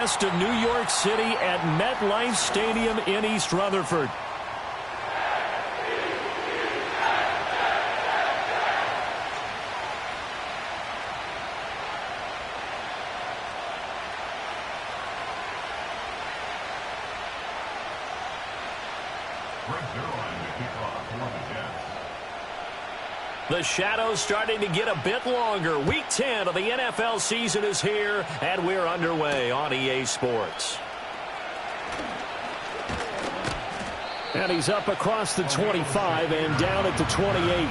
West of New York City at MetLife Stadium in East Rutherford. The shadow's starting to get a bit longer. Week 10 of the NFL season is here, and we're underway on EA Sports. And he's up across the 25 and down at the 28.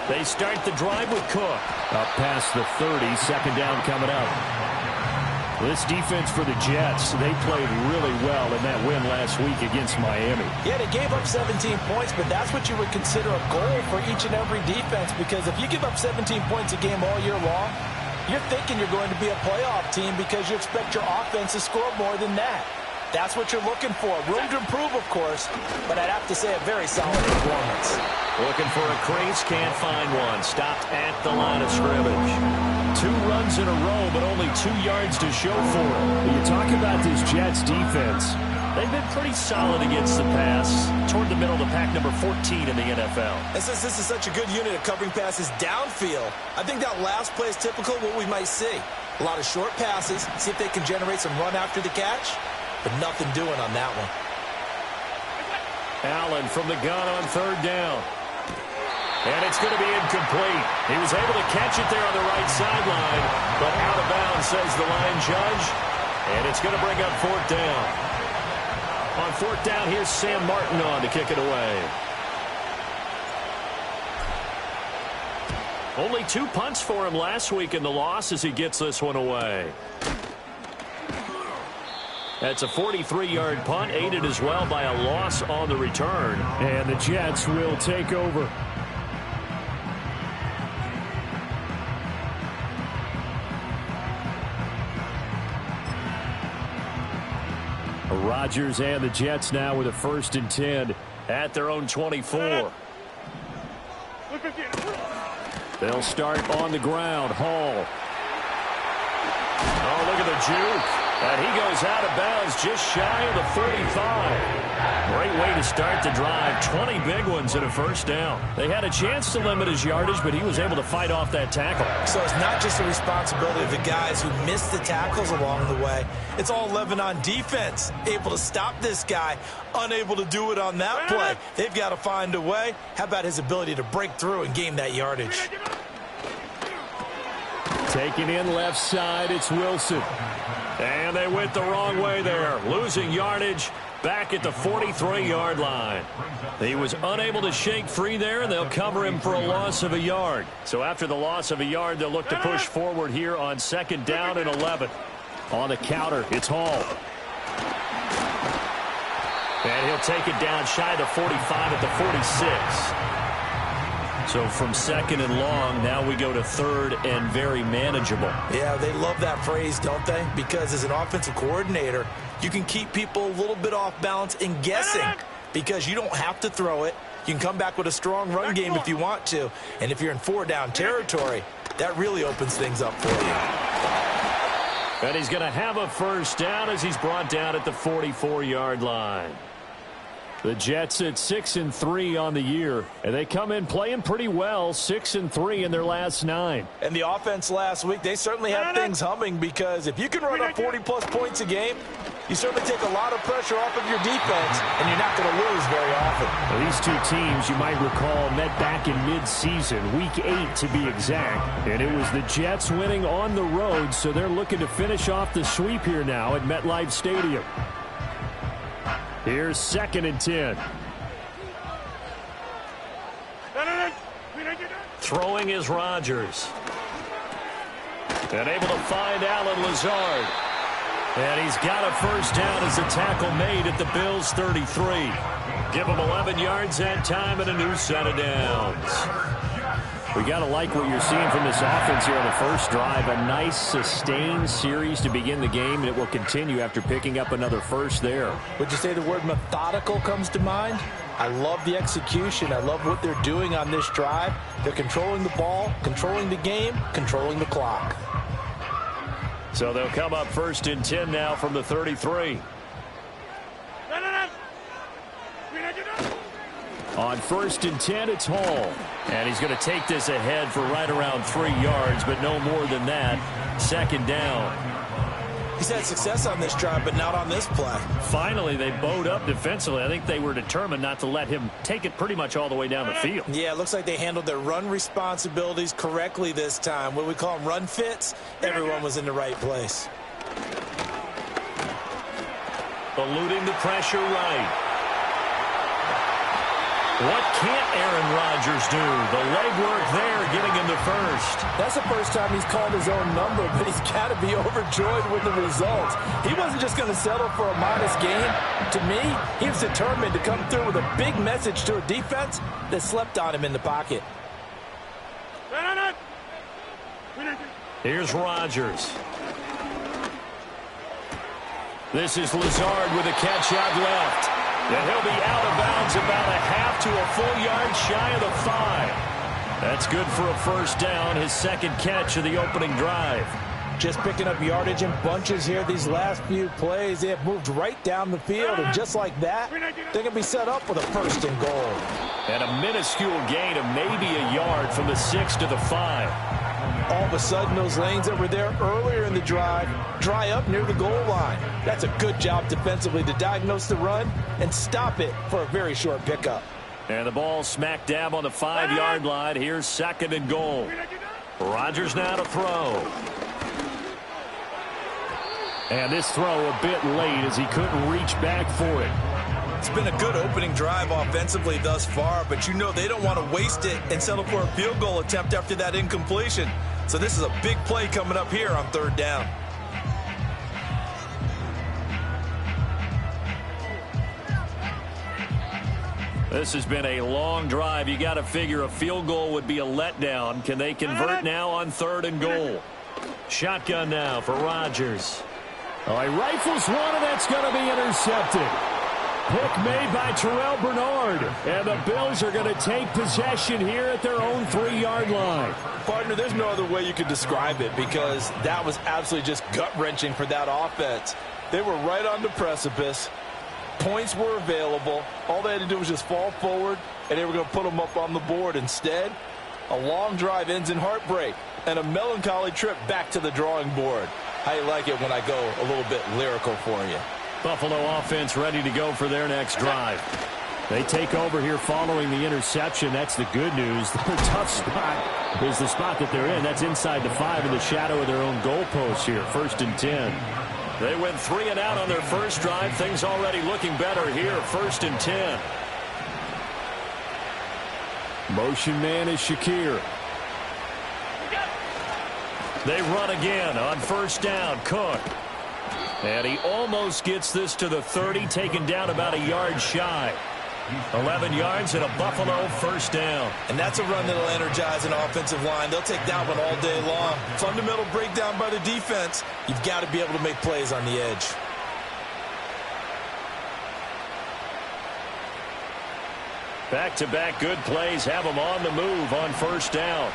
They start the drive with Cook. Up past the 30, second down coming up. This defense for the Jets, they played really well in that win last week against Miami. Yeah, they gave up 17 points, but that's what you would consider a goal for each and every defense, because if you give up 17 points a game all year long, you're thinking you're going to be a playoff team because you expect your offense to score more than that. That's what you're looking for. Room to improve, of course, but I'd have to say a very solid performance. Looking for a crease, can't find one. Stopped at the line of scrimmage. 2 runs in a row, but only 2 yards to show for it. When you talk about this Jets defense, they've been pretty solid against the pass. Toward the middle of the pack, number 14 in the NFL. And since this is such a good unit of covering passes downfield, I think that last play is typical of what we might see. A lot of short passes, see if they can generate some run after the catch, but nothing doing on that one. Allen from the gun on third down. And it's going to be incomplete. He was able to catch it there on the right sideline, but out of bounds, says the line judge. And it's going to bring up fourth down. On fourth down, here's Sam Martin on to kick it away. Only 2 punts for him last week in the loss as he gets this one away. That's a 43-yard punt, aided as well by a loss on the return. And the Jets will take over. Rodgers and the Jets now with a 1st and 10 at their own 24. They'll start on the ground. Hall. Oh, look at the juke. And he goes out of bounds just shy of the 35. Great way to start the drive. 20 big ones and a first down. They had a chance to limit his yardage, but he was able to fight off that tackle. So it's not just the responsibility of the guys who missed the tackles along the way. It's all 11 on defense. Able to stop this guy, unable to do it on that play. They've got to find a way. How about his ability to break through and gain that yardage? Taking in left side, it's Wilson. And they went the wrong way there. Losing yardage back at the 43-yard line. He was unable to shake free there, and they'll cover him for a loss of a yard. So after the loss of a yard, they'll look to push forward here on 2nd down and 11. On the counter, it's Hall. And he'll take it down shy of the 45 at the 46. So from 2nd and long, now we go to 3rd and very manageable. Yeah, they love that phrase, don't they? Because as an offensive coordinator, you can keep people a little bit off balance and guessing because you don't have to throw it. You can come back with a strong run game if you want to. And if you're in 4-down territory, that really opens things up for you. And he's going to have a first down as he's brought down at the 44-yard line. The Jets at 6-3 on the year, and they come in playing pretty well, 6-3 in their last 9. And the offense last week, they certainly have things humming because if you can run up 40-plus points a game, you certainly take a lot of pressure off of your defense, and you're not going to lose very often. Well, these 2 teams, you might recall, met back in mid-season, Week 8 to be exact, and it was the Jets winning on the road, so they're looking to finish off the sweep here now at MetLife Stadium. Here's 2nd and 10. Throwing is Rodgers. And able to find Allen Lazard. And he's got a first down as a tackle made at the Bills' 33. Give him 11 yards that time and a new set of downs. We got to like what you're seeing from this offense here on the first drive. A nice, sustained series to begin the game, and it will continue after picking up another first there. Would you say the word methodical comes to mind? I love the execution. I love what they're doing on this drive. They're controlling the ball, controlling the game, controlling the clock. So they'll come up 1st and 10 now from the 33. On 1st and 10, it's Hall. And he's going to take this ahead for right around 3 yards, but no more than that. 2nd down. He's had success on this drive, but not on this play. Finally, they bowed up defensively. I think they were determined not to let him take it pretty much all the way down the field. Yeah, it looks like they handled their run responsibilities correctly this time. What we call them run fits, everyone was in the right place. Eluding the pressure right. What can't Aaron Rodgers do? The legwork there getting him the first. That's the first time he's called his own number, but he's got to be overjoyed with the results. He wasn't just going to settle for a modest gain. To me, he was determined to come through with a big message to a defense that slept on him in the pocket. Here's Rodgers. This is Lazard with a catch out left. And he'll be out of bounds about a half to a full yard shy of the 5. That's good for a first down, his 2nd catch of the opening drive. Just picking up yardage in bunches here these last few plays. They have moved right down the field, and just like that, they're going to be set up with a 1st and goal. And a minuscule gain of maybe a yard from the 6 to the 5. All of a sudden, those lanes that were there earlier in the drive dry up near the goal line. That's a good job defensively to diagnose the run and stop it for a very short pickup. And the ball smack dab on the 5-yard line. Here's 2nd and goal. Rodgers now to throw. And this throw a bit late as he couldn't reach back for it. It's been a good opening drive offensively thus far, but you know they don't want to waste it and settle for a field goal attempt after that incompletion. So this is a big play coming up here on 3rd down. This has been a long drive. You got to figure a field goal would be a letdown. Can they convert now on 3rd and goal? Shotgun now for Rodgers. Oh, he rifles one, and that's going to be intercepted. Pick made by Terrell Bernard. And the Bills are going to take possession here at their own 3-yard line. Partner, there's no other way you could describe it because that was absolutely just gut-wrenching for that offense. They were right on the precipice. Points were available. All they had to do was just fall forward, and they were going to put them up on the board. Instead, a long drive ends in heartbreak and a melancholy trip back to the drawing board. How you like it when I go a little bit lyrical for you? Buffalo offense ready to go for their next drive. They take over here following the interception. That's the good news. Their tough spot is the spot that they're in. That's inside the 5 in the shadow of their own goalpost here. 1st and 10. They went 3 and out on their first drive. Things already looking better here. 1st and 10. Motion man is Shakir. They run again on 1st down. Cook. And he almost gets this to the 30, taken down about a yard shy. 11 yards and a Buffalo 1st down. And that's a run that'll energize an offensive line. They'll take that one all day long. Fundamental breakdown by the defense. You've got to be able to make plays on the edge. Back-to-back good plays have them on the move on 1st down.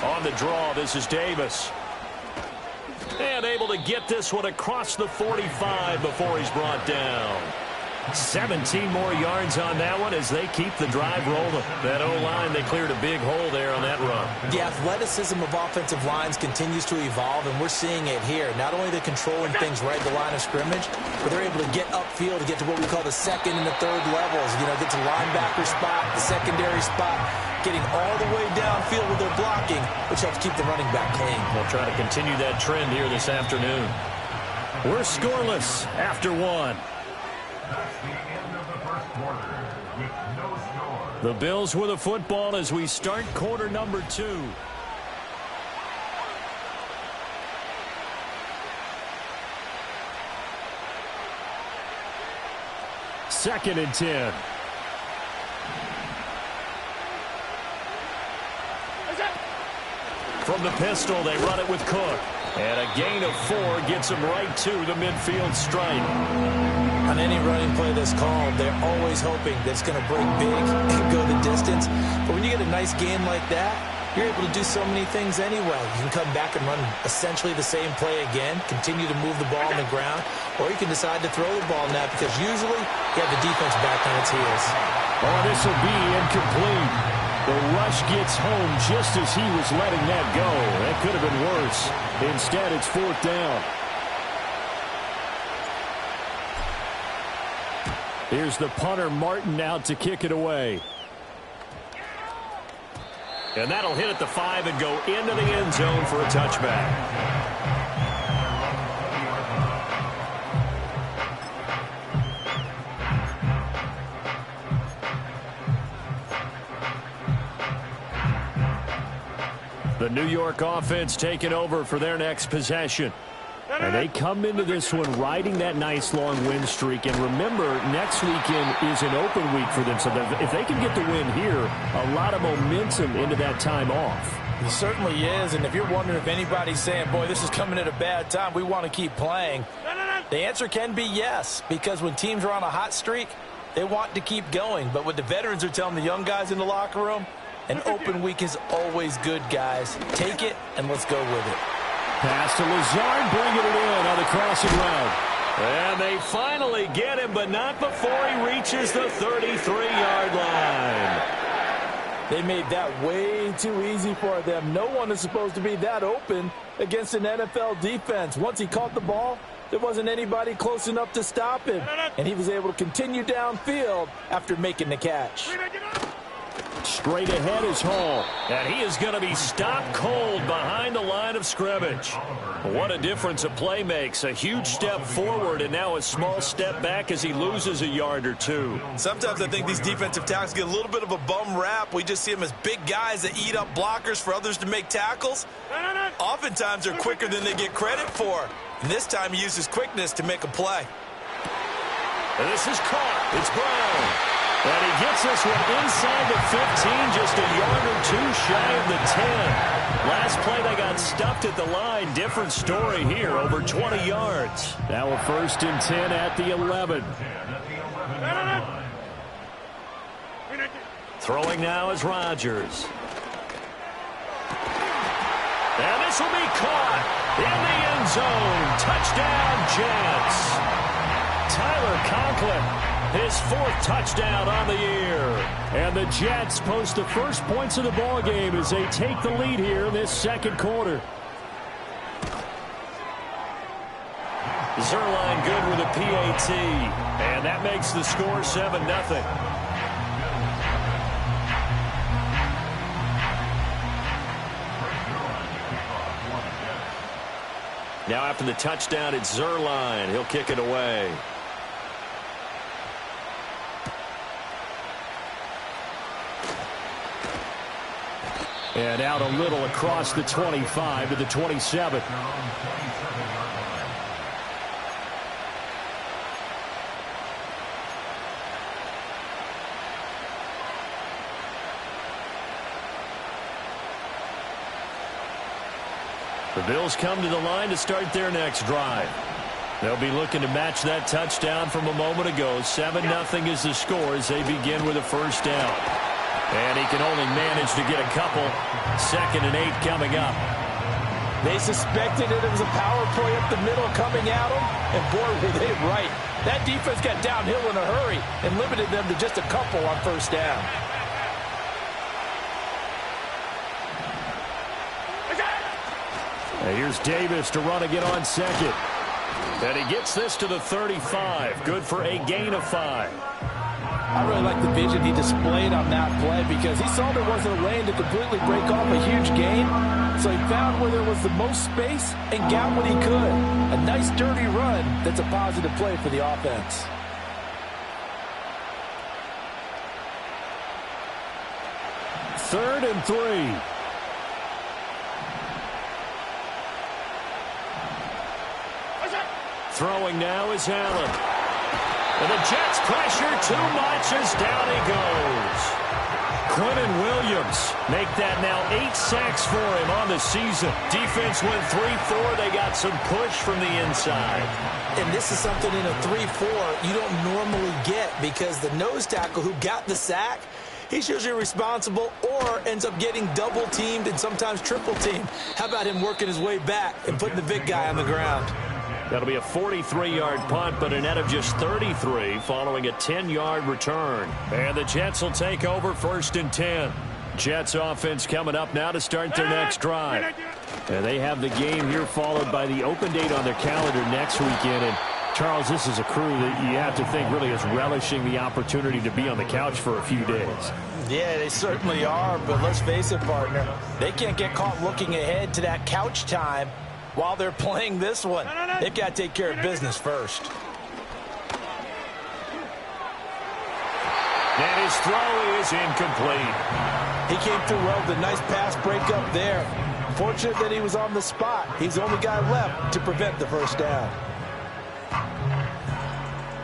On the draw, this is Davis. And able to get this one across the 45 before he's brought down. 17 more yards on that one as they keep the drive rolling. That O-line, they cleared a big hole there on that run. The athleticism of offensive lines continues to evolve, and we're seeing it here. Not only are they controlling things right at the line of scrimmage, but they're able to get upfield to get to what we call the 2nd and the 3rd levels. You know, get to linebacker spot, the secondary spot, getting all the way downfield with their blocking, which helps keep the running back clean. We'll try to continue that trend here this afternoon. We're scoreless after 1. The Bills with a football as we start quarter number 2. 2nd and 10. From the pistol, they run it with Cook. And a gain of 4 gets them right to the midfield stripe. On any running play that's called, they're always hoping that it's going to break big and go the distance. But when you get a nice game like that, you're able to do so many things anyway. You can come back and run essentially the same play again, continue to move the ball on the ground, or you can decide to throw the ball now because usually you have the defense back on its heels. Oh, this will be incomplete. The rush gets home just as he was letting that go. That could have been worse. Instead, it's 4th down. Here's the punter, Martin, out to kick it away. And that'll hit at the 5 and go into the end zone for a touchback. The New York offense taking over for their next possession. And they come into this one riding that nice long win streak. And remember, next weekend is an open week for them. So if they can get the win here, a lot of momentum into that time off. It certainly is. And if you're wondering if anybody's saying, boy, this is coming at a bad time, we want to keep playing, the answer can be yes. Because when teams are on a hot streak, they want to keep going. But what the veterans are telling the young guys in the locker room, an open week is always good, guys. Take it, and let's go with it. Pass to Lazard, bringing it in on the crossing route. And they finally get him, but not before he reaches the 33-yard line. They made that way too easy for them. No one is supposed to be that open against an NFL defense. Once he caught the ball, there wasn't anybody close enough to stop him. And he was able to continue downfield after making the catch. Straight ahead is Hall. And he is going to be stopped cold behind the line of scrimmage. What a difference a play makes. A huge step forward and now a small step back as he loses a yard or two. Sometimes I think these defensive tackles get a little bit of a bum rap. We just see them as big guys that eat up blockers for others to make tackles. Oftentimes they're quicker than they get credit for. And this time he uses quickness to make a play. And this is caught. It's Brown. And he gets this one inside the 15, just a yard or two shy of the 10. Last play they got stuffed at the line. Different story here, over 20 yards. Now a 1st and 10 at the 11. Throwing now is Rodgers. And this will be caught in the end zone. Touchdown, Jets. Tyler Conklin. His 4th touchdown on the year. And the Jets post the first points of the ball game as they take the lead here in this 2nd quarter. Zerline good with a PAT. And that makes the score 7-0. Now after the touchdown, it's Zerline. He'll kick it away. And out a little across the 25 to the 27. The Bills come to the line to start their next drive. They'll be looking to match that touchdown from a moment ago. 7-0 is the score as they begin with a 1st down. And he can only manage to get a couple. 2nd and 8 coming up. They suspected it was a power play up the middle coming at them. And boy, were they right. That defense got downhill in a hurry and limited them to just a couple on 1st down. And here's Davis to run again on 2nd. And he gets this to the 35. Good for a gain of 5. I really like the vision he displayed on that play because he saw there wasn't a lane to completely break off a huge gain. So he found where there was the most space and got what he could. A nice dirty run that's a positive play for the offense. Third and 3. Throwing now is Allen. And the Jets pressure too much as down he goes. Quentin Williams make that now 8 sacks for him on the season. Defense went 3-4. They got some push from the inside. And this is something in a 3-4 you don't normally get because the nose tackle who got the sack, he's usually responsible or ends up getting double-teamed and sometimes triple-teamed. How about him working his way back and putting the big guy on the ground? That'll be a 43-yard punt, but a net of just 33 following a 10-yard return. And the Jets will take over 1st and 10. Jets offense coming up now to start their next drive. And they have the game here followed by the open date on their calendar next weekend. And Charles, this is a crew that you have to think really is relishing the opportunity to be on the couch for a few days. Yeah, they certainly are, but let's face it, partner. They can't get caught looking ahead to that couch time while they're playing this one. They've got to take care of business first. And his throw is incomplete. He came through well with a nice pass breakup there. Fortunate that he was on the spot. He's the only guy left to prevent the first down.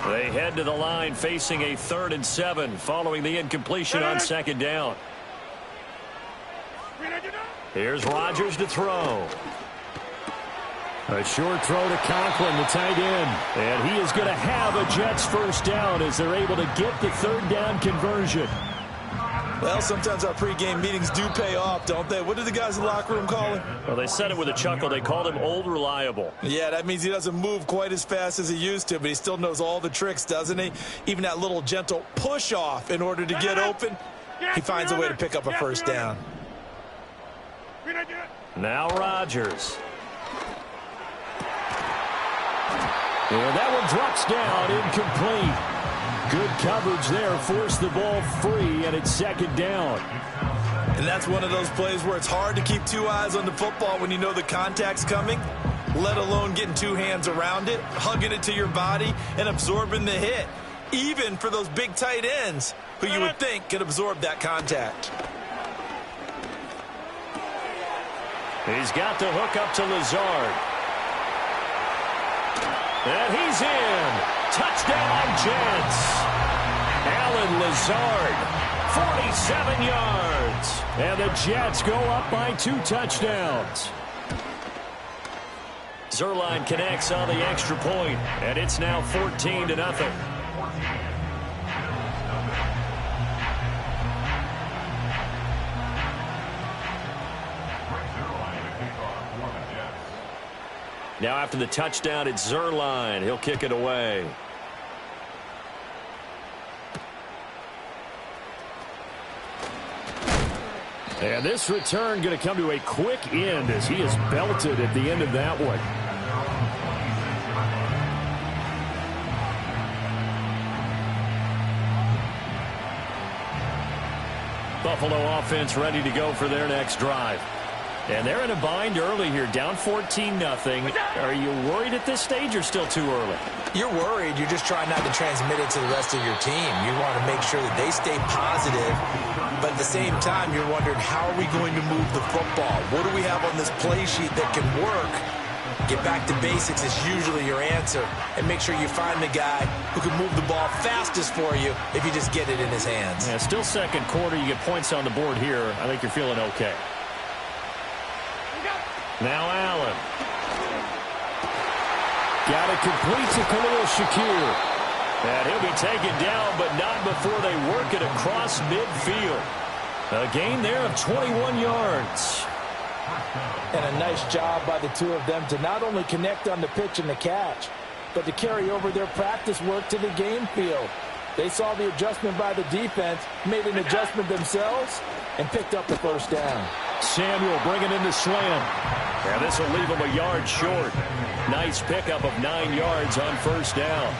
They head to the line facing a 3rd and 7 following the incompletion on 2nd down. Here's Rodgers to throw. A short throw to Conklin, the tight end. And he is going to have a Jets first down as they're able to get the 3rd down conversion. Well, sometimes our pregame meetings do pay off, don't they? What did the guys in the locker room call him? Well, they said it with a chuckle. They called him Old Reliable. Yeah, that means he doesn't move quite as fast as he used to, but he still knows all the tricks, doesn't he? Even that little gentle push-off in order to get open, he finds a way to pick up a first down. Now Rodgers. And that one drops down, incomplete. Good coverage there, forced the ball free, and it's 2nd down. And that's one of those plays where it's hard to keep 2 eyes on the football when you know the contact's coming, let alone getting 2 hands around it, hugging it to your body, and absorbing the hit, even for those big tight ends who you would think could absorb that contact. He's got the hook up to Lazard. And he's in. Touchdown, Jets. Alan Lazard, 47 yards. And the Jets go up by 2 touchdowns. Zerline connects on the extra point, and it's now 14-0. Now after the touchdown, it's Zerline. He'll kick it away. And this return going to come to a quick end as he is belted at the end of that one. Buffalo offense ready to go for their next drive. And they're in a bind early here, down 14-0. Are you worried at this stage or still too early? You're worried. You're just trying not to transmit it to the rest of your team. You want to make sure that they stay positive. But at the same time, you're wondering, how are we going to move the football? What do we have on this play sheet that can work? Get back to basics is usually your answer. And make sure you find the guy who can move the ball fastest for you if you just get it in his hands. Yeah, still 2nd quarter. You get points on the board here. I think you're feeling okay. Now Allen. Got it complete to Khalil Shakir. And he'll be taken down, but not before they work it across midfield. A gain there of 21 yards. And a nice job by the 2 of them to not only connect on the pitch and the catch, but to carry over their practice work to the game field. They saw the adjustment by the defense, made an adjustment themselves, and picked up the first down. Samuel bringing in the slant. And this will leave him a yard short. Nice pickup of 9 yards on first down.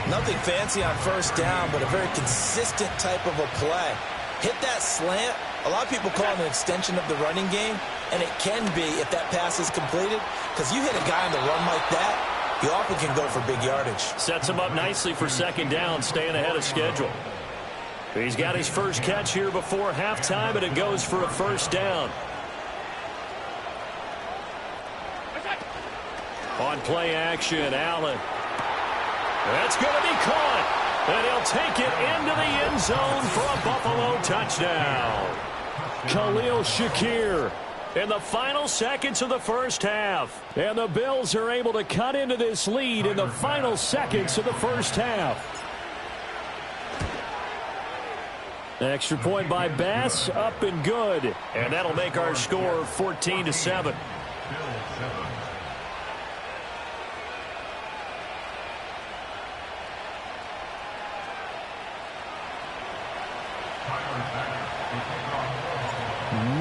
Nothing fancy on first down, but a very consistent type of a play. Hit that slant. A lot of people call it an extension of the running game, and it can be if that pass is completed, because you hit a guy on the run like that, you often can go for big yardage. Sets him up nicely for 2nd down, staying ahead of schedule. He's got his first catch here before halftime, and it goes for a first down. On play action, Allen. That's going to be caught. And he'll take it into the end zone for a Buffalo touchdown. Khalil Shakir in the final seconds of the first half. And the Bills are able to cut into this lead in the final seconds of the first half. Extra point by Bass, up and good. And that'll make our score 14-7.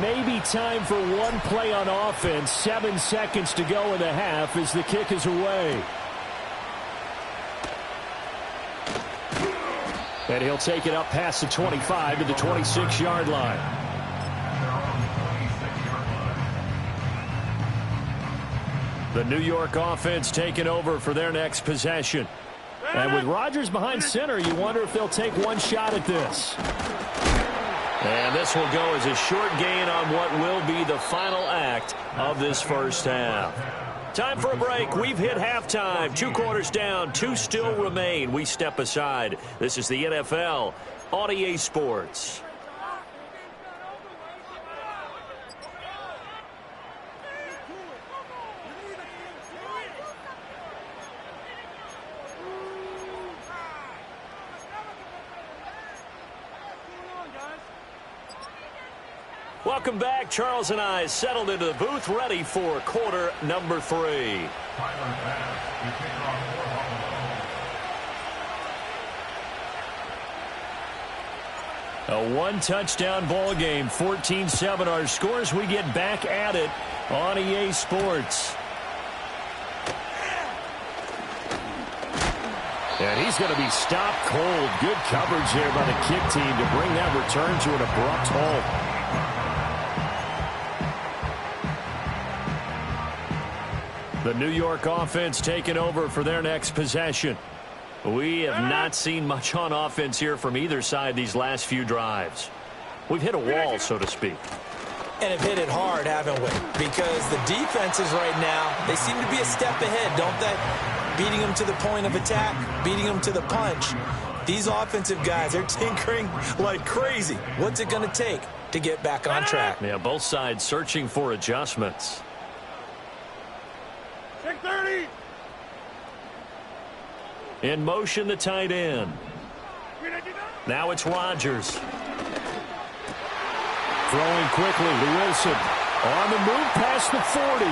Maybe time for one play on offense. 7 seconds to go in the half as the kick is away. And he'll take it up past the 25 to the 26-yard line. The New York offense taking over for their next possession. And with Rodgers behind center, you wonder if they'll take one shot at this. And this will go as a short gain on what will be the final act of this first half. Time for a break. We've hit halftime. 2 quarters down. 2 still remain. We step aside. This is the NFL on EA Sports. Welcome back. Charles and I settled into the booth, ready for quarter number 3. A 1-touchdown ball game, 14-7 our scores. We get back at it on EA Sports. And he's going to be stopped cold. Good coverage there by the kick team to bring that return to an abrupt halt. The New York offense taking over for their next possession. We have not seen much on offense here from either side these last few drives. We've hit a wall, so to speak. And have hit it hard, haven't we? Because the defenses right now, they seem to be a step ahead, don't they? Beating them to the point of attack, beating them to the punch. These offensive guys, they're tinkering like crazy. What's it going to take to get back on track? Yeah, both sides searching for adjustments. 30. In motion, the tight end. Now it's Rodgers. Throwing quickly to Wilson. On the move past the 40.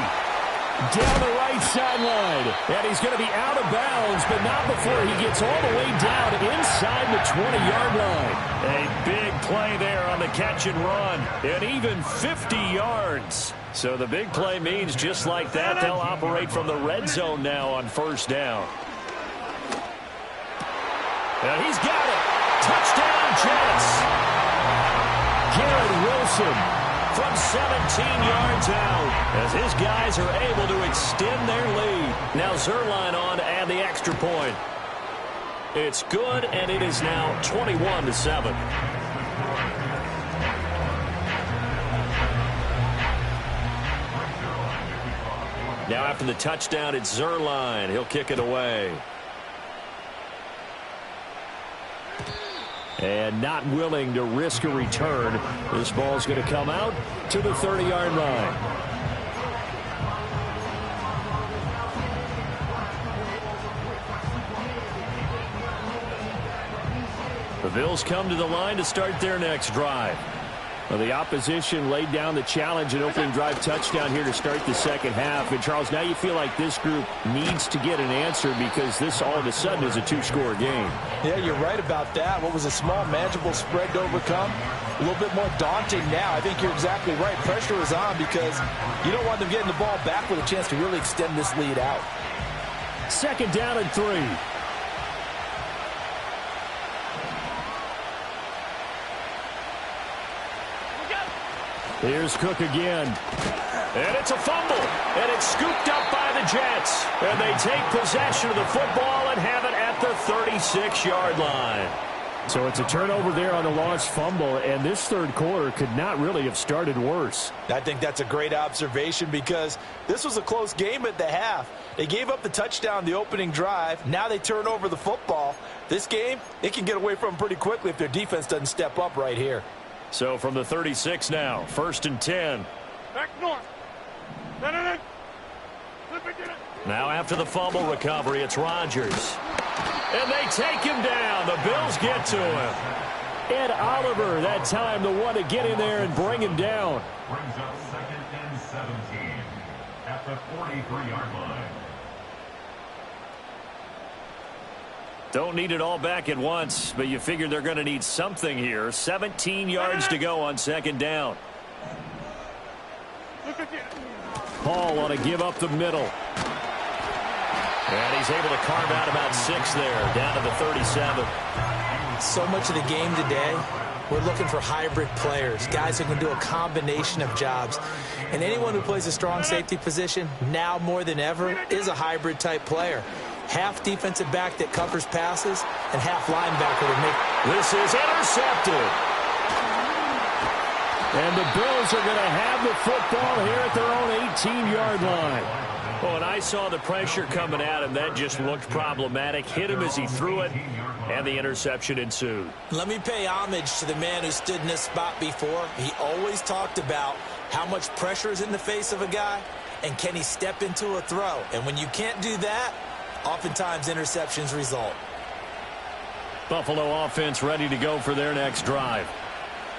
Down the right sideline. And he's going to be out of bounds, but not before he gets all the way down inside the 20-yard line. A big play there on the catch and run. And even 50 yards. So the big play means just like that, they'll operate from the red zone now on first down. And he's got it. Touchdown, Jets. Garrett Wilson from 17 yards out as his guys are able to extend their lead. Now Zerline on to add the extra point. It's good, and it is now 21-7. Now after the touchdown, it's Zerline. He'll kick it away. And not willing to risk a return. This ball's going to come out to the 30-yard line. The Bills come to the line to start their next drive. Well, the opposition laid down the challenge and opening drive touchdown here to start the second half. And, Charles, now you feel like this group needs to get an answer because this all of a sudden is a 2-score game. Yeah, you're right about that. What was a small, manageable spread to overcome, a little bit more daunting now. I think you're exactly right. Pressure is on because you don't want them getting the ball back with a chance to really extend this lead out. Second down and 3. Here's Cook again. And it's a fumble. And it's scooped up by the Jets. And they take possession of the football and have it at the 36-yard line. So it's a turnover there on the lost fumble, and this third quarter could not really have started worse. I think that's a great observation because this was a close game at the half. They gave up the touchdown the opening drive. Now they turn over the football. This game, it can get away from them pretty quickly if their defense doesn't step up right here. So from the 36 now, 1st and 10. Back north. Now after the fumble recovery, it's Rodgers. And they take him down. The Bills get to him. Ed Oliver, that time, the one to get in there and bring him down. Brings up 2nd and 17 at the 43-yard line. Don't need it all back at once, but you figure they're going to need something here. 17 yards to go on 2nd down. Paul on a give up the middle. And he's able to carve out about 6 there, down to the 37. So much of the game today, we're looking for hybrid players, guys who can do a combination of jobs. And anyone who plays a strong safety position, now more than ever, is a hybrid type player. Half defensive back that covers passes, and half linebacker that make. This is intercepted. And the Bills are going to have the football here at their own 18-yard line. Oh, and I saw the pressure coming at him. That just looked problematic. Hit him as he threw it, and the interception ensued. Let me pay homage to the man who stood in this spot before. He always talked about how much pressure is in the face of a guy, and can he step into a throw. And when you can't do that, oftentimes interceptions result. Buffalo offense ready to go for their next drive.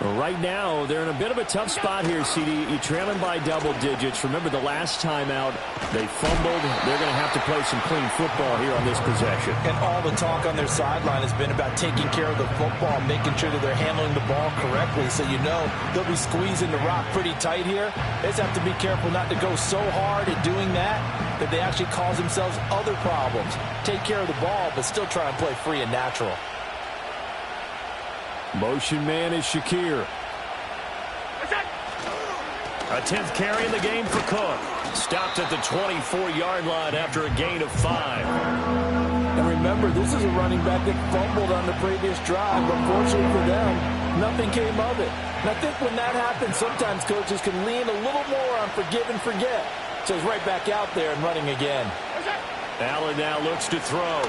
Well, right now, they're in a bit of a tough spot here, CD. You're trailing by double digits. Remember the last time out, they fumbled. They're going to have to play some clean football here on this possession. And all the talk on their sideline has been about taking care of the football, making sure that they're handling the ball correctly. So you know they'll be squeezing the rock pretty tight here. They just have to be careful not to go so hard at doing that they actually cause themselves other problems. Take care of the ball, but still try and play free and natural. Motion man is Shakir. A 10th carry in the game for Cook. Stopped at the 24-yard line after a gain of 5. And remember, this is a running back that fumbled on the previous drive. Unfortunately for them, nothing came of it. And I think when that happens, sometimes coaches can lean a little more on forgive and forget. So he's right back out there and running again. Allen now looks to throw.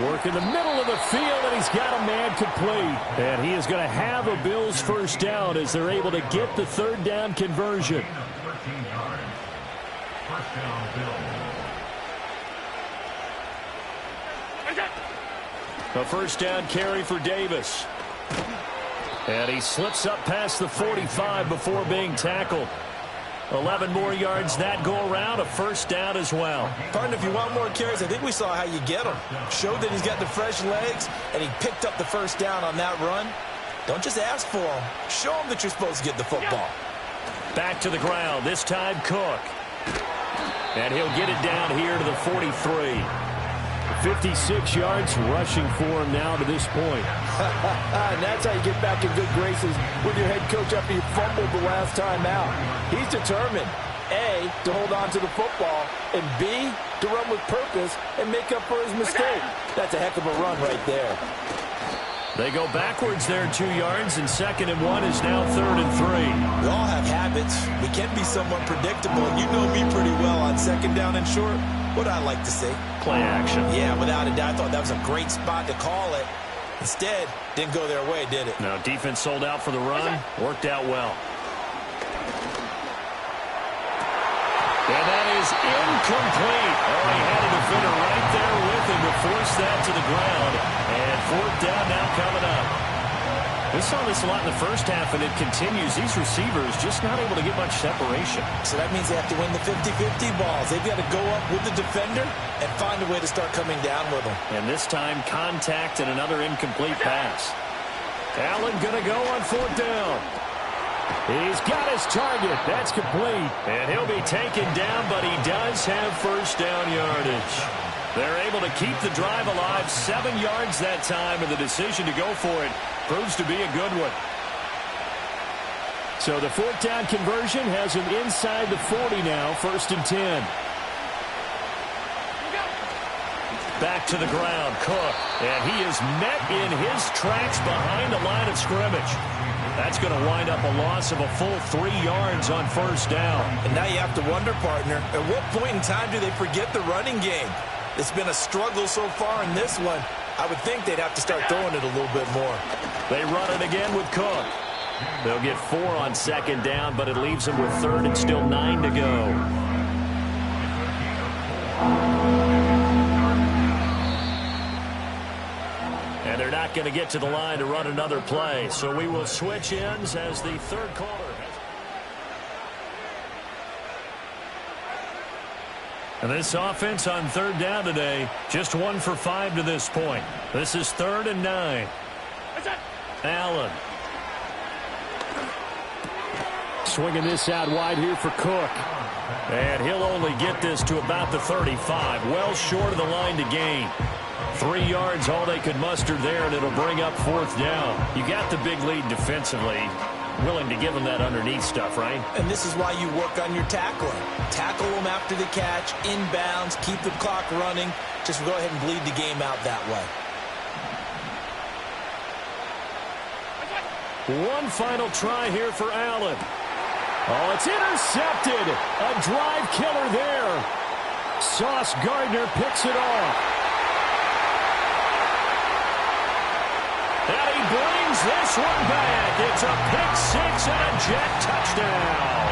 Work in the middle of the field, and he's got a man complete. And he is going to have a Bills first down as they're able to get the 3rd down conversion. 13 yards. First down, Bills. A first down carry for Davis. And he slips up past the 45 before being tackled. 11 more yards that go around, a first down as well. Partner, if you want more carries, I think we saw how you get them. Showed that he's got the fresh legs, and he picked up the first down on that run. Don't just ask for them. Show them that you're supposed to get the football. Back to the ground, this time Cook. And he'll get it down here to the 43. 56 yards rushing for him now to this point. And that's how you get back in good graces with your head coach after you fumbled the last time out. He's determined, A, to hold on to the football, and B, to run with purpose and make up for his mistake. That's a heck of a run right there. They go backwards there 2 yards, and 2nd and 1 is now 3rd and 3. We all have habits. We can be somewhat predictable, and you know me pretty well on 2nd down and short. What I like to say? Play action. Yeah, without a doubt, I thought that was a great spot to call it. Instead, didn't go their way, did it? Now, defense sold out for the run. Worked out well. And that is incomplete. Oh, he had a defender right there with him to force that to the ground. And 4th down now coming up. We saw this a lot in the first half, and it continues. These receivers just not able to get much separation. So that means they have to win the 50-50 balls. They've got to go up with the defender and find a way to start coming down with them. And this time, contact and another incomplete pass. Allen going to go on 4th down. He's got his target. That's complete. And he'll be taken down, but he does have first down yardage. They're able to keep the drive alive, 7 yards that time, and the decision to go for it proves to be a good one. So the 4th down conversion has him inside the 40 now, 1st and 10. back to the ground. Cook. And he is met in his tracks behind the line of scrimmage. That's going to wind up a loss of a full 3 yards on first down. And now you have to wonder, partner, at what point in time do they forget the running game? It's been a struggle so far in this one. I would think they'd have to start throwing it a little bit more. They run it again with Cook. They'll get 4 on second down, but it leaves them with third and still 9 to go. And they're not going to get to the line to run another play, so we will switch ends as the third quarter. And this offense on third down today, just 1 for 5 to this point. This is 3rd and 9. Allen. Swinging this out wide here for Cook. And he'll only get this to about the 35, well short of the line to gain. 3 yards, all they could muster there, and it'll bring up 4th down. You got the big lead defensively. Willing to give them that underneath stuff, right? And this is why you work on your tackling. Tackle them after the catch, inbounds, keep the clock running. Just go ahead and bleed the game out that way. One final try here for Allen. Oh, it's intercepted. A drive killer there. Sauce Gardner picks it off. And he brings this one back. It's a pick 6 and a Jet touchdown.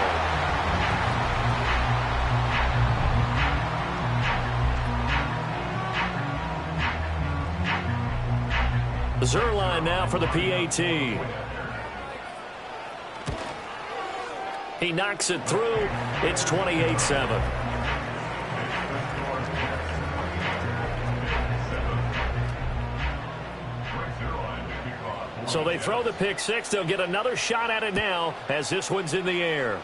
Zerline now for the PAT. He knocks it through. It's 28-7. So they throw the pick 6. They'll get another shot at it now as this one's in the air.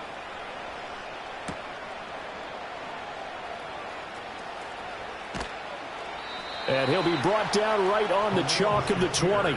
And he'll be brought down right on the chalk of the 20.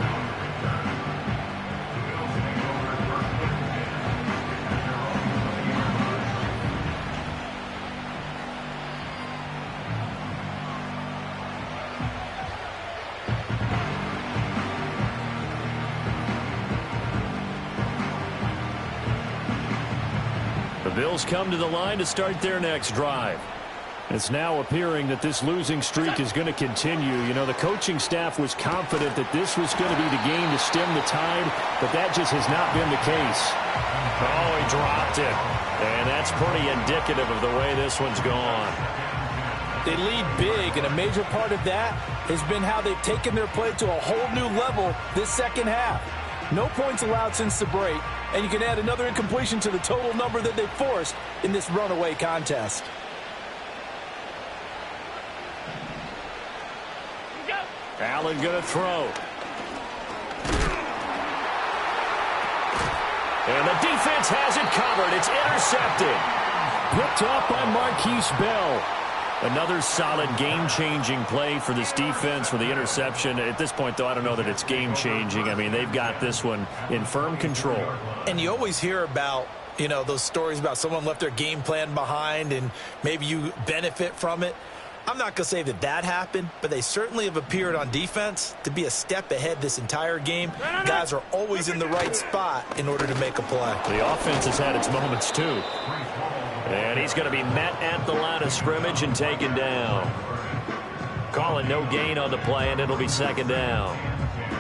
The Bills come to the line to start their next drive. It's now appearing that this losing streak is going to continue. You know, the coaching staff was confident that this was going to be the game to stem the tide, but that just has not been the case. Oh, he dropped it. And that's pretty indicative of the way this one's gone. They lead big, and a major part of that has been how they've taken their play to a whole new level this second half. No points allowed since the break, and you can add another incompletion to the total number that they forced in this runaway contest. Allen going to throw. And the defense has it covered. It's intercepted. Picked off by Marquise Bell. Another solid game-changing play for this defense for the interception. At this point, though, I don't know that it's game-changing. I mean, they've got this one in firm control. And you always hear about, you know, those stories about someone left their game plan behind and maybe you benefit from it. I'm not going to say that that happened, but they certainly have appeared on defense to be a step ahead this entire game. Guys are always in the right spot in order to make a play. The offense has had its moments, too. And he's going to be met at the line of scrimmage and taken down. Calling no gain on the play, and it'll be second down.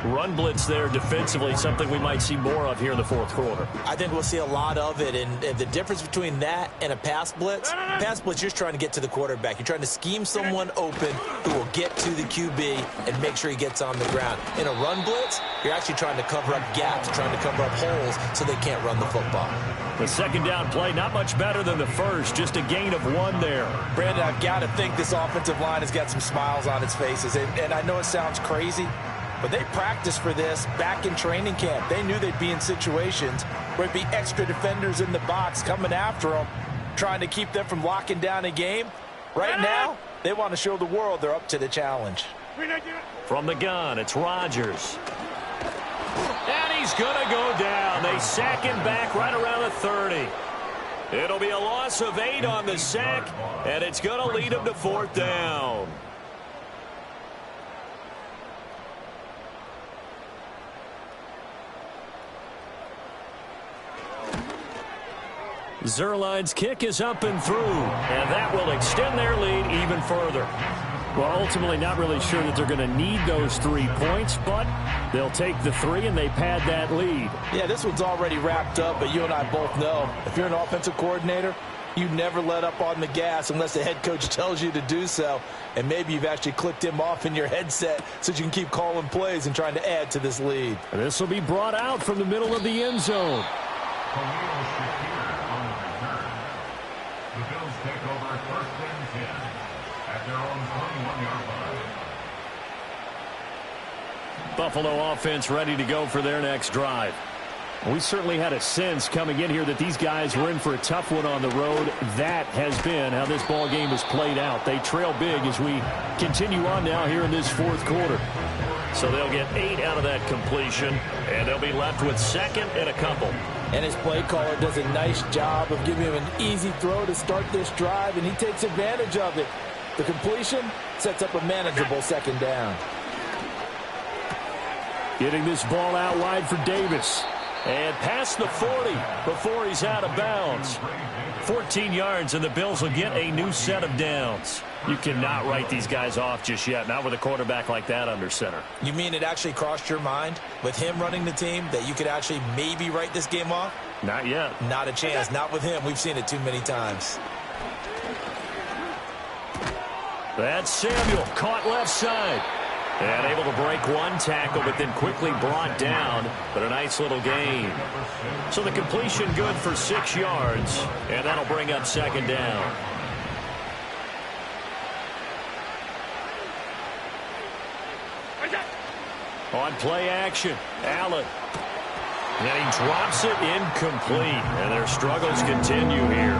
Run blitz there defensively, something we might see more of here in the fourth quarter. I think we'll see a lot of it, and the difference between that and a pass blitz, you're just trying to get to the quarterback. You're trying to scheme someone open who will get to the QB and make sure he gets on the ground. In a run blitz, you're actually trying to cover up gaps, trying to cover up holes so they can't run the football. The second down play, not much better than the first, just a gain of 1 there. Brandon, I've got to think this offensive line has got some smiles on its faces, and I know it sounds crazy, but they practiced for this back in training camp. They knew they'd be in situations where it'd be extra defenders in the box coming after them, trying to keep them from locking down a game. Right now, they want to show the world they're up to the challenge. From the gun, it's Rodgers. And he's going to go down. They sack him back right around the 30. It'll be a loss of 8 on the sack, and it's going to lead him to 4th down. Zerline's kick is up and through, and that will extend their lead even further. Well, ultimately not really sure that they're going to need those 3 points, but they'll take the 3 and they pad that lead. Yeah, this one's already wrapped up, but you and I both know if you're an offensive coordinator, you never let up on the gas unless the head coach tells you to do so. And maybe you've actually clicked him off in your headset so you can keep calling plays and trying to add to this lead. And this will be brought out from the middle of the end zone. The Bills take over 1st and 10 at their own 21-yard line. Buffalo offense ready to go for their next drive. We certainly had a sense coming in here that these guys were in for a tough one on the road. That has been how this ball game has played out. They trail big as we continue on now here in this 4th quarter. So they'll get 8 out of that completion, and they'll be left with 2nd and a couple. And his play caller does a nice job of giving him an easy throw to start this drive, and he takes advantage of it. The completion sets up a manageable 2nd down. Getting this ball out wide for Davis. And past the 40 before he's out of bounds. 14 yards, and the Bills will get a new set of downs. You cannot write these guys off just yet, not with a quarterback like that under center. You mean it actually crossed your mind with him running the team that you could actually maybe write this game off? Not yet. Not a chance. Not with him. We've seen it too many times. That's Samuel, caught left side. And able to break one tackle, but then quickly brought down. But a nice little gain. So the completion good for 6 yards. And that'll bring up 2nd down. On play action, Allen. And he drops it incomplete. And their struggles continue here.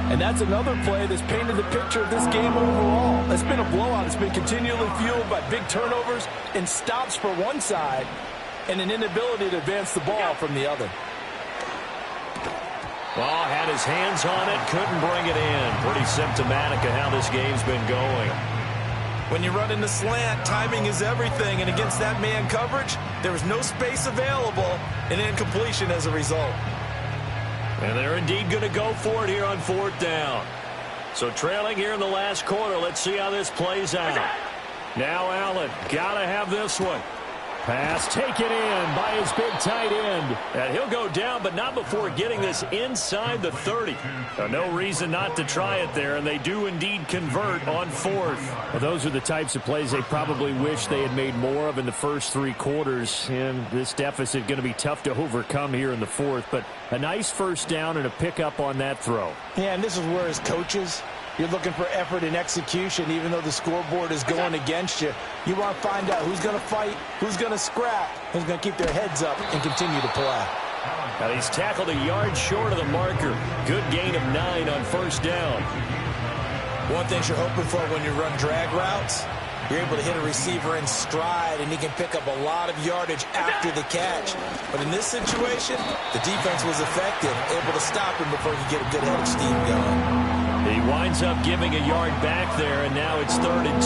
And that's another play that's painted the picture of this game overall. It's been a blowout. It's been continually fueled by big turnovers and stops for one side and an inability to advance the ball from the other. Well, had his hands on it, couldn't bring it in. Pretty symptomatic of how this game's been going. When you run in the slant, timing is everything. And against that man coverage, there was no space available and incompletion as a result. And they're indeed going to go for it here on 4th down. So trailing here in the last quarter, let's see how this plays out. Now Allen, got to have this one. Pass taken in by his big tight end. And he'll go down, but not before getting this inside the 30. No reason not to try it there, and they do indeed convert on 4th. Well, those are the types of plays they probably wish they had made more of in the first 3 quarters. And this deficit going to be tough to overcome here in the 4th. But a nice first down and a pickup on that throw. Yeah, and this is where as coaches, you're looking for effort and execution, even though the scoreboard is going against you. You want to find out who's going to fight, who's going to scrap, who's going to keep their heads up and continue to play. Now he's tackled a yard short of the marker. Good gain of 9 on 1st down. One thing you're hoping for when you run drag routes, you're able to hit a receiver in stride, and he can pick up a lot of yardage after the catch. But in this situation, the defense was effective, able to stop him before he could get a good head of steam going. He winds up giving a yard back there, and now it's 3rd and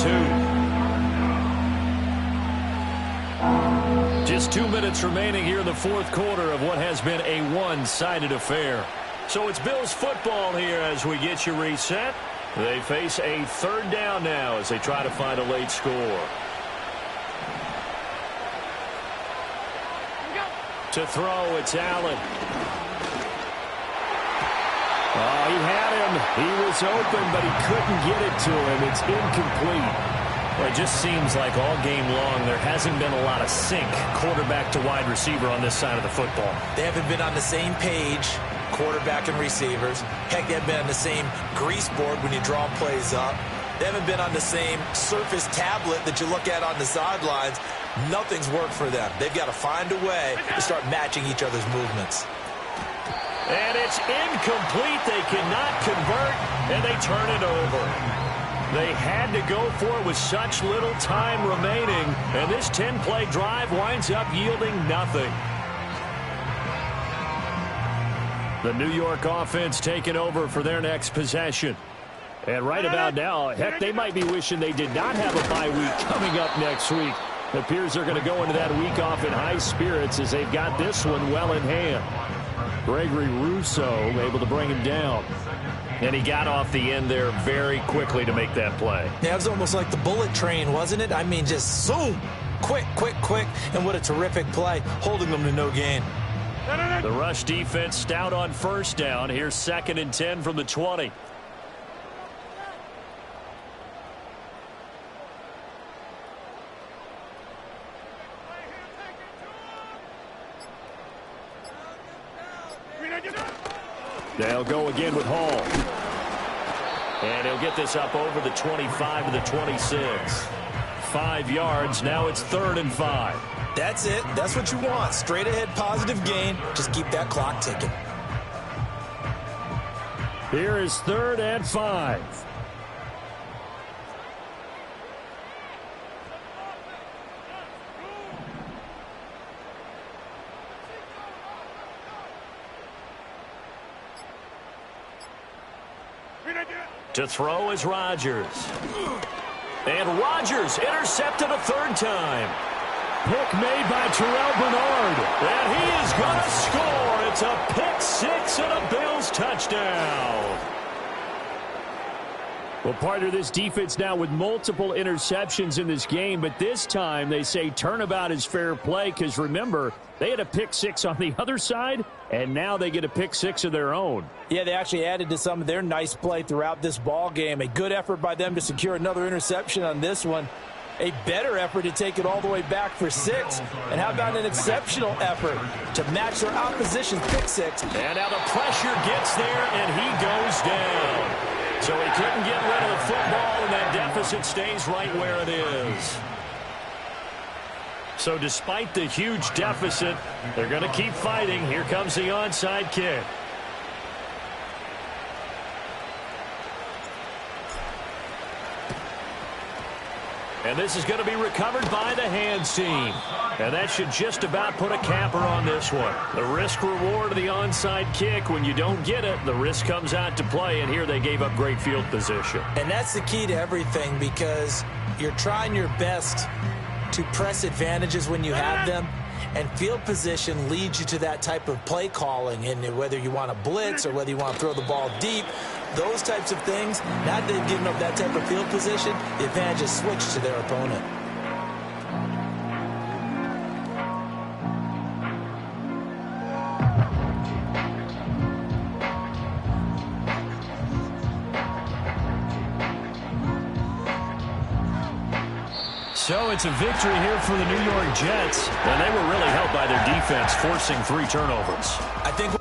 2. Just 2 minutes remaining here in the 4th quarter of what has been a one-sided affair. So it's Bills football here as we get you reset. They face a 3rd down now as they try to find a late score. To throw, it's Allen. Oh, he had him. He was open, but he couldn't get it to him. It's incomplete. Well, it just seems like all game long there hasn't been a lot of sync quarterback to wide receiver on this side of the football. They haven't been on the same page, quarterback and receivers. Heck, they haven't been on the same grease board when you draw plays up. They haven't been on the same surface tablet that you look at on the sidelines. Nothing's worked for them. They've got to find a way to start matching each other's movements. And it's incomplete. They cannot convert, and they turn it over. They had to go for it with such little time remaining, and this 10-play drive winds up yielding nothing. The New York offense taking over for their next possession. And right about now, heck, they might be wishing they did not have a bye week coming up next week. It appears they're going to go into that week off in high spirits as they've got this one well in hand. Gregory Rousseau able to bring him down. And he got off the end there very quickly to make that play. Yeah, it was almost like the bullet train, wasn't it? I mean, just zoom. Quick, quick, quick. And what a terrific play, holding them to no gain. The rush defense stout on first down. Here's 2nd and 10 from the 20. They'll go again with Hall. And he'll get this up over the 25 to the 26. 5 yards. Now it's 3rd and 5. That's it. That's what you want. Straight ahead positive gain. Just keep that clock ticking. Here is 3rd and 5. To throw is Rodgers. And Rodgers intercepted a 3rd time. Pick made by Terrell Bernard. And he is going to score. It's a pick 6 and a Bills touchdown. Well, part of this defense now with multiple interceptions in this game, but this time they say turnabout is fair play because, remember, they had a pick 6 on the other side, and now they get a pick 6 of their own. Yeah, they actually added to some of their nice play throughout this ball game. A good effort by them to secure another interception on this one. A better effort to take it all the way back for 6. And how about an exceptional effort to match their opposition's pick 6. And now the pressure gets there, and he goes down. So he couldn't get rid of the football, and that deficit stays right where it is. So despite the huge deficit, they're going to keep fighting. Here comes the onside kick. And this is going to be recovered by the hands team. And that should just about put a capper on this one. The risk-reward of the onside kick, when you don't get it, the risk comes out to play. And here they gave up great field position. And that's the key to everything, because you're trying your best to press advantages when you have them. And field position leads you to that type of play calling. And whether you want to blitz or whether you want to throw the ball deep, those types of things, now that they've given up that type of field position, the advantage is switched to their opponent. So it's a victory here for the New York Jets. And they were really helped by their defense, forcing 3 turnovers. I think